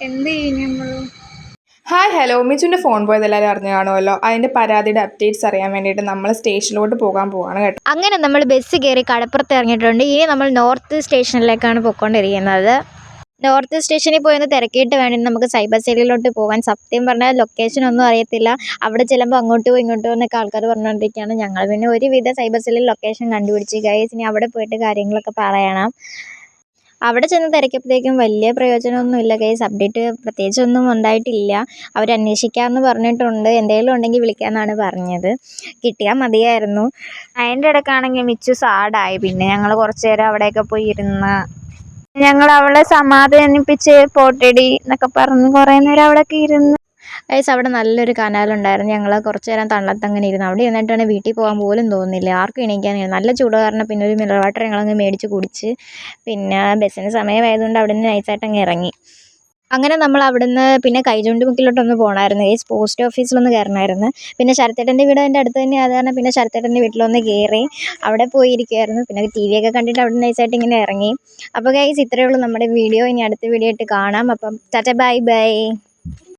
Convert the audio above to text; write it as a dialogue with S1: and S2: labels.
S1: എന്ത് ചെയ്യും നമ്മൾ?
S2: ഹായ് ഹലോ, മിച്ചുൻ്റെ ഫോൺ പോയത് എല്ലാവരും അറിഞ്ഞു കാണുമല്ലോ. അതിൻ്റെ പരാതിയുടെ അപ്ഡേറ്റ്സ് അറിയാൻ വേണ്ടിയിട്ട് നമ്മൾ സ്റ്റേഷനിലോട്ട് പോകാൻ പോവാണ് കേട്ടോ.
S3: അങ്ങനെ നമ്മൾ ബസ് കയറി കടപ്പുറത്ത് ഇറങ്ങിയിട്ടുണ്ട്. ഇനി നമ്മൾ നോർത്ത് സ്റ്റേഷനിലേക്കാണ് പോയിക്കൊണ്ടിരിക്കുന്നത്. നോർത്ത് സ്റ്റേഷനിൽ പോയി ഒന്ന് തിരക്കിയിട്ട് വേണം നമുക്ക് സൈബർ സെല്ലിലോട്ട് പോകാൻ. സത്യം പറഞ്ഞാൽ ലൊക്കേഷൻ ഒന്നും അറിയത്തില്ല. അവിടെ ചെല്ലുമ്പോൾ അങ്ങോട്ട് പോകും ഇങ്ങോട്ട് പോകുന്നൊക്കെ ആൾക്കാർ പറഞ്ഞുകൊണ്ടിരിക്കുകയാണ്. ഞങ്ങൾ പിന്നെ ഒരുവിധ സൈബർ സെല്ലിൽ ലൊക്കേഷൻ കണ്ടുപിടിച്ച് ഗൈസ്. ഇനി അവിടെ പോയിട്ട് കാര്യങ്ങളൊക്കെ പറയണം. അവിടെ ചെന്ന് തിരക്കിയപ്പോഴത്തേക്കും വലിയ പ്രയോജനമൊന്നുമില്ല ഗൈസ്. അപ്ഡേറ്റ് പ്രത്യേകിച്ചൊന്നും ഉണ്ടായിട്ടില്ല. അവരന്വേഷിക്കാമെന്ന് പറഞ്ഞിട്ടുണ്ട്. എന്തെങ്കിലും ഉണ്ടെങ്കിൽ വിളിക്കാമെന്നാണ് പറഞ്ഞത്. കിട്ടിയാൽ മതിയായിരുന്നു. അതിൻ്റെ ഇടയ്ക്കാണെങ്കിൽ മിച്ചു സാഡായി. പിന്നെ ഞങ്ങൾ കുറച്ച് നേരം അവിടെയൊക്കെ പോയി ഇരുന്ന് ഞങ്ങൾ അവളെ സമാധാനിപ്പിച്ച് പോട്ടെടി എന്നൊക്കെ പറഞ്ഞ് കുറേ നേരം അവിടെയൊക്കെ ഇരുന്ന് ഗൈസ്. അവിടെ നല്ലൊരു കനാലുണ്ടായിരുന്നു. ഞങ്ങൾ കുറച്ച് നേരം തള്ളത്തങ്ങനെ ഇരുന്നു. അവിടെ ഇരുന്നിട്ടാണ് വീട്ടിൽ പോകാൻ പോലും തോന്നുന്നില്ല. ആർക്കും എണീക്കാൻ നല്ല ചൂട് കാരണം പിന്നെ ഒരു മിനറൽ വാട്ടർ ഞങ്ങളങ്ങ് മേടിച്ച് കുടിച്ച്. പിന്നെ ബസ്സിന് സമയമായതുകൊണ്ട് അവിടെ നിന്ന് നൈസായിട്ടങ്ങ് ഇറങ്ങി. അങ്ങനെ നമ്മൾ അവിടുന്ന് പിന്നെ കൈചൂണ്ടുമുക്കിലോട്ടൊന്ന് പോകണമായിരുന്നു ഗൈസ്. പോസ്റ്റ് ഓഫീസിലൊന്ന് കയറണമായിരുന്നു. പിന്നെ ശരത്തേട്ടൻ്റെ വീട് അതിൻ്റെ അടുത്ത് തന്നെ ആയത് കാരണം പിന്നെ ശരത്തേട്ടൻ്റെ വീട്ടിലൊന്ന് കയറി അവിടെ പോയിരിക്കുമായിരുന്നു. പിന്നെ ടി വി ഒക്കെ കണ്ടിട്ട് അവിടെ നൈസായിട്ട് ഇങ്ങനെ ഇറങ്ങി. അപ്പോൾ ഗൈസ് ഇത്രയേ ഉള്ളൂ നമ്മുടെ വീഡിയോ. ഇനി അടുത്ത വീഡിയോ ആയിട്ട് കാണാം. അപ്പം ടാറ്റ ബൈ ബൈ.